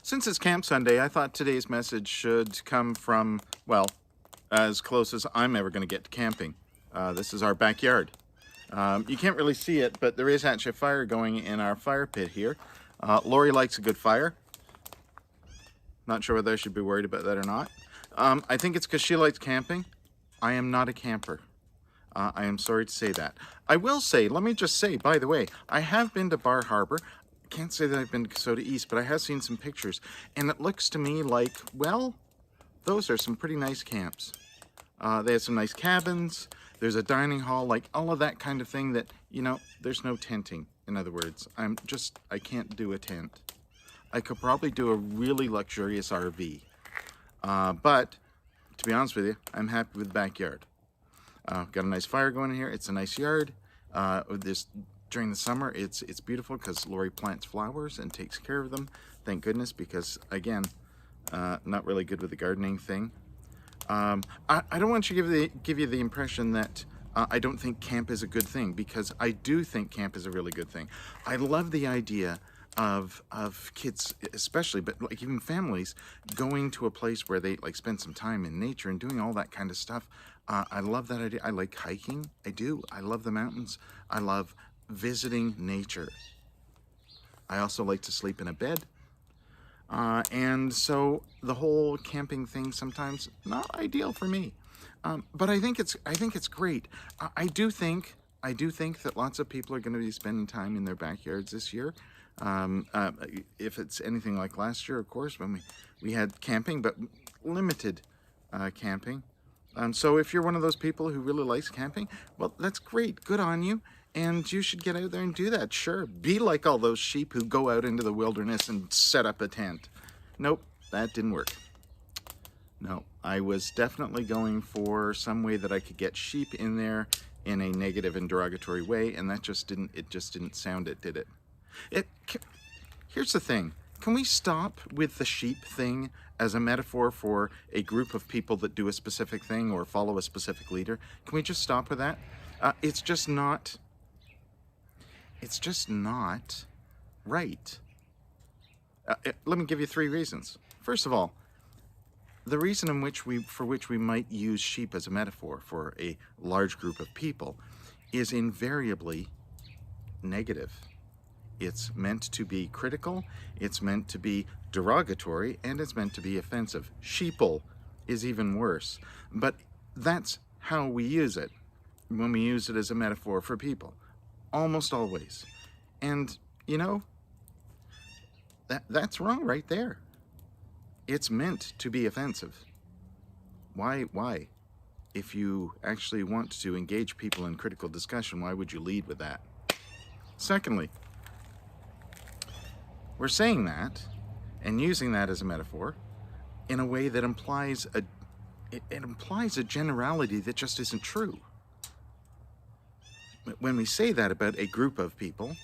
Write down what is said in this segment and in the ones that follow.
Since it's Camp Sunday, I thought today's message should come from, well, as close as I'm ever going to get to camping. This is our backyard. You can't really see it, but there is actually a fire going in our fire pit here. Lori likes a good fire. Not sure whether I should be worried about that or not. I think it's because she likes camping. I am not a camper. I am sorry to say that. I will say, let me just say, by the way, I have been to Bar Harbor. I can't say that I've been to Kasota East, but I have seen some pictures, and it looks to me like, well, those are some pretty nice camps. They have some nice cabins. There's a dining hall, like all of that kind of thing that, you know, there's no tenting. In other words, I can't do a tent. I could probably do a really luxurious RV. But to be honest with you, I'm happy with the backyard. Got a nice fire going in here. It's a nice yard. During the summer, it's beautiful because Lori plants flowers and takes care of them. Thank goodness, because again, not really good with the gardening thing. I don't want to give you the impression that I don't think camp is a good thing, because I do think camp is a really good thing. I love the idea of kids especially, but like even families, going to a place where they like spend some time in nature and doing all that kind of stuff. I love that idea. I like hiking. I do. I love the mountains. I love visiting nature. I also like to sleep in a bed. And so the whole camping thing sometimes not ideal for me. But I think it's great. I do think that lots of people are going to be spending time in their backyards this year. If it's anything like last year, of course, when we had camping, but limited camping. So if you're one of those people who really likes camping, well, that's great. Good on you. And you should get out there and do that. Sure, be like all those sheep who go out into the wilderness and set up a tent. Nope, that didn't work. No, I was definitely going for some way that I could get sheep in there in a negative and derogatory way, and it just didn't sound it, did it? Here's the thing. Can we stop with the sheep thing as a metaphor for a group of people that do a specific thing or follow a specific leader? Can we just stop with that? It's just not right. Let me give you 3 reasons. First of all, the reason for which we might use sheep as a metaphor for a large group of people is invariably negative. It's meant to be critical, it's meant to be derogatory, and it's meant to be offensive. Sheeple is even worse. But that's how we use it when we use it as a metaphor for people. Almost always. And, you know, that's wrong right there. It's meant to be offensive. Why? If you actually want to engage people in critical discussion, why would you lead with that? Secondly, we're saying that and using that as a metaphor in a way that implies a generality that just isn't true. When we say that about a group of people,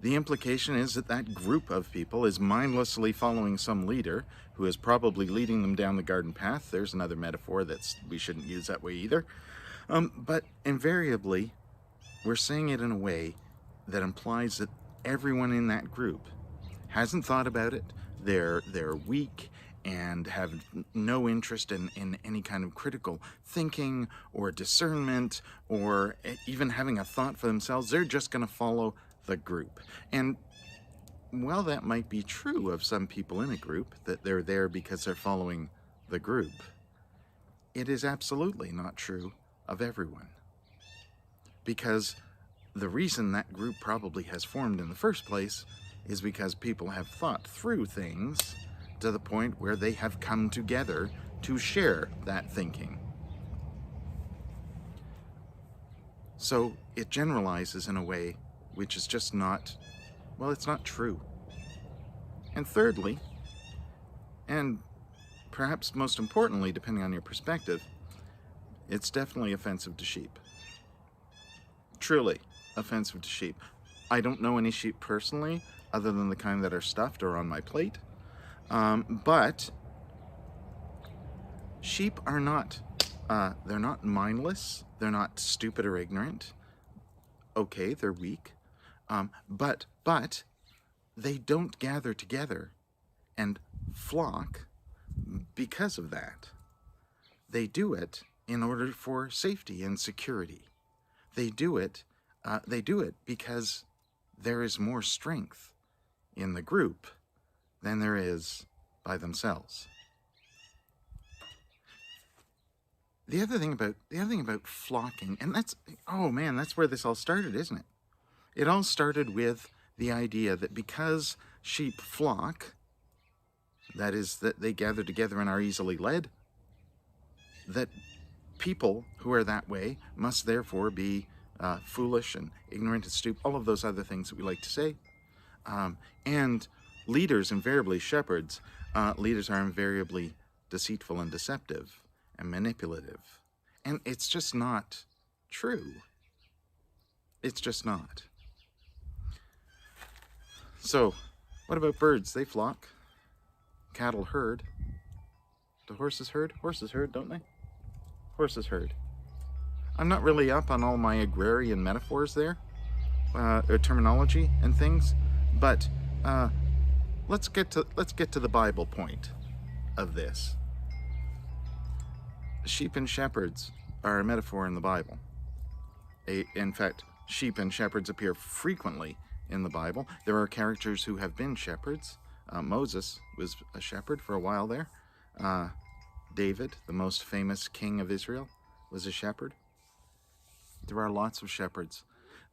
the implication is that that group of people is mindlessly following some leader who is probably leading them down the garden path. There's another metaphor we shouldn't use that way either. But invariably, we're saying it in a way that implies that everyone in that group hasn't thought about it. They're weak and have no interest in any kind of critical thinking or discernment or even having a thought for themselves. They're just going to follow the group. And while that might be true of some people in a group, that they're there because they're following the group, it is absolutely not true of everyone. Because the reason that group probably has formed in the first place is because people have thought through things to the point where they have come together to share that thinking. So it generalizes in a way which is just not, well, it's not true. And thirdly, and perhaps most importantly, depending on your perspective, it's definitely offensive to sheep. Truly offensive to sheep. I don't know any sheep personally, other than the kind that are stuffed or on my plate. But sheep are not, they're not mindless, they're not stupid or ignorant. Okay, they're weak, but they don't gather together and flock because of that. They do it in order for safety and security. They do it because there is more strength in the group than there is by themselves. The other thing about flocking, and that's where this all started, isn't it? It all started with the idea that because sheep flock, that is, that they gather together and are easily led, that people who are that way must therefore be foolish and ignorant and stupid, all of those other things that we like to say. And leaders, invariably shepherds, leaders are invariably deceitful and deceptive and manipulative. And it's just not true. It's just not. So, what about birds? They flock. Cattle herd. Do horses herd? Horses herd, don't they? Horses herd. I'm not really up on all my agrarian metaphors there, or terminology and things, but let's get to the Bible point of this. Sheep and shepherds are a metaphor in the Bible. In fact, sheep and shepherds appear frequently in the Bible. There are characters who have been shepherds. Moses was a shepherd for a while there. David, the most famous king of Israel, was a shepherd. There are lots of shepherds.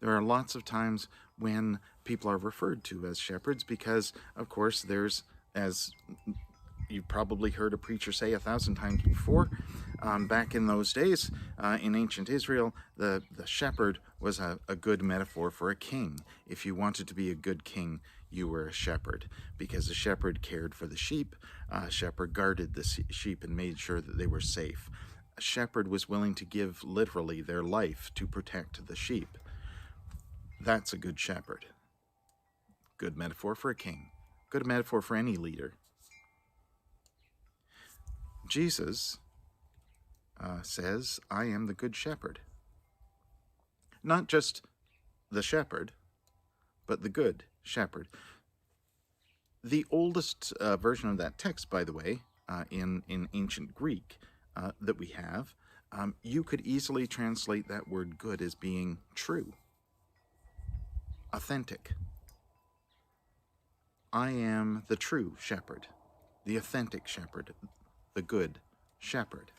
There are lots of times when people are referred to as shepherds because, of course, there's, as you've probably heard a preacher say 1,000 times before, back in those days, in ancient Israel, the shepherd was a good metaphor for a king. If you wanted to be a good king, you were a shepherd, because a shepherd cared for the sheep, a shepherd guarded the sheep and made sure that they were safe. A shepherd was willing to give literally their life to protect the sheep. That's a good shepherd. Good metaphor for a king. Good metaphor for any leader. Jesus says, I am the good shepherd. Not just the shepherd, but the good shepherd. The oldest version of that text, by the way, in ancient Greek that we have, you could easily translate that word good as being true, authentic. I am the true shepherd, the authentic shepherd, the good shepherd.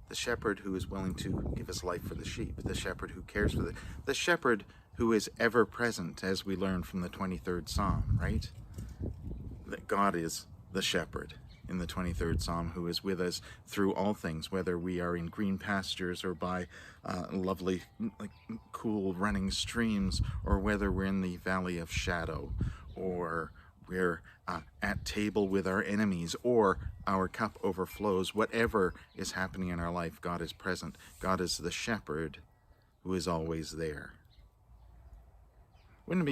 The shepherd who is willing to give his life for the sheep, the shepherd who cares for the shepherd who is ever present, as we learn from the 23rd Psalm, right? That God is the shepherd in the 23rd Psalm, who is with us through all things, whether we are in green pastures or by lovely, cool running streams, or whether we're in the valley of shadow, or we're at table with our enemies, or our cup overflows. Whatever is happening in our life, God is present. God is the shepherd who is always there. Wouldn't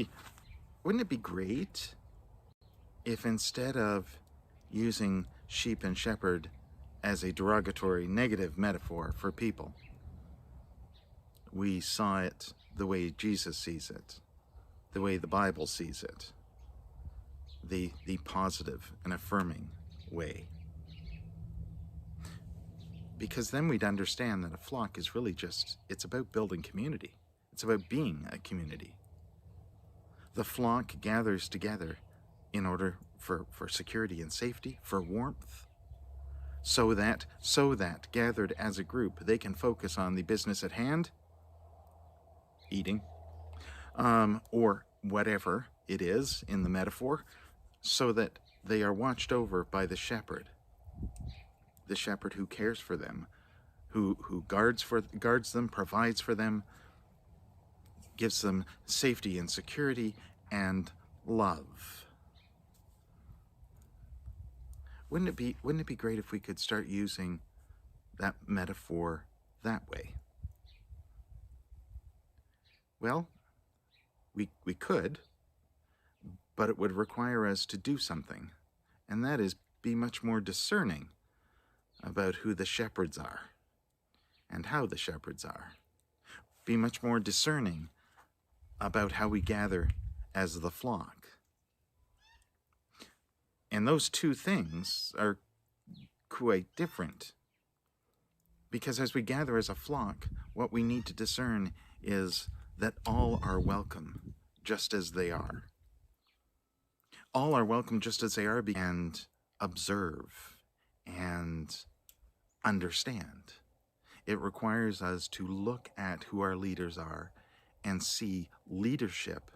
it be great if, instead of using sheep and shepherd as a derogatory, negative metaphor for people, we saw it the way Jesus sees it, the way the Bible sees it, the positive and affirming way? Because then we'd understand that a flock is really it's about building community. It's about being a community. The flock gathers together in order for security and safety, for warmth, so that gathered as a group, they can focus on the business at hand, eating, or whatever it is in the metaphor, so that they are watched over by the shepherd who cares for them, who guards them, provides for them, gives them safety and security and love. Wouldn't it be great if we could start using that metaphor that way? Well, we could, but it would require us to do something, and that is be much more discerning about who the shepherds are and how the shepherds are. Be much more discerning about how we gather as the flock. And those two things are quite different. Because as we gather as a flock, what we need to discern is that all are welcome just as they are. All are welcome just as they are, and observe and understand. It requires us to look at who our leaders are and see leadership,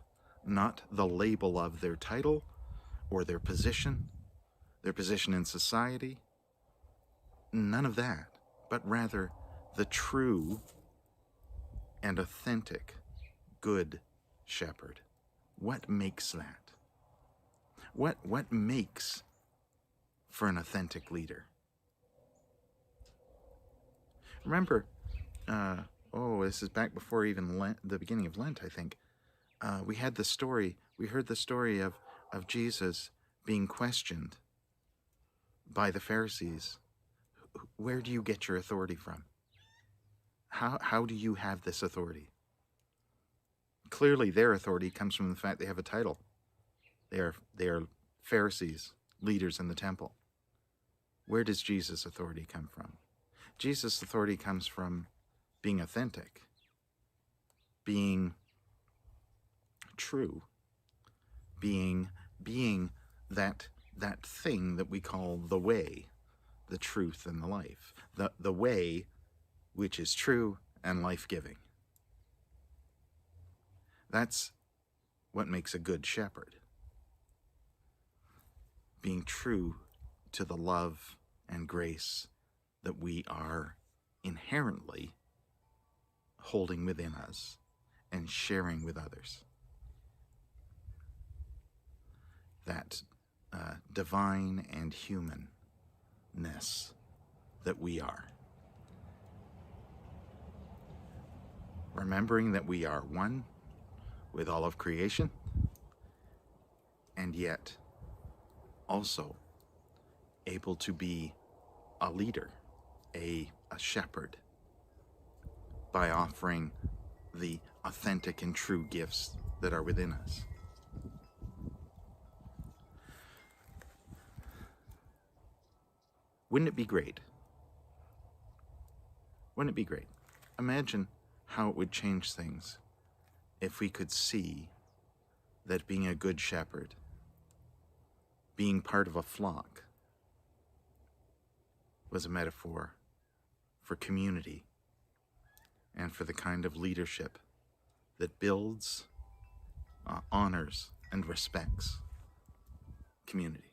not the label of their title or their position in society, none of that, but rather the true and authentic good shepherd. What makes that? What makes for an authentic leader? Remember, this is back before even Lent, the beginning of Lent, I think. We heard the story of Jesus being questioned by the Pharisees. Where do you get your authority from? How do you have this authority? Clearly their authority comes from the fact they have a title. They are Pharisees, leaders in the temple. Where does Jesus' authority come from? Jesus' authority comes from being authentic, being true, being that thing that we call the way, the truth, and the life. The way which is true and life-giving. That's what makes a good shepherd. Being true to the love and grace that we are inherently holding within us and sharing with others. That divine and humanness that we are. Remembering that we are one with all of creation, and yet also able to be a leader, a shepherd, by offering the authentic and true gifts that are within us. Wouldn't it be great? Wouldn't it be great? Imagine how it would change things if we could see that being a good shepherd, being part of a flock, was a metaphor for community and for the kind of leadership that builds, honors, and respects community.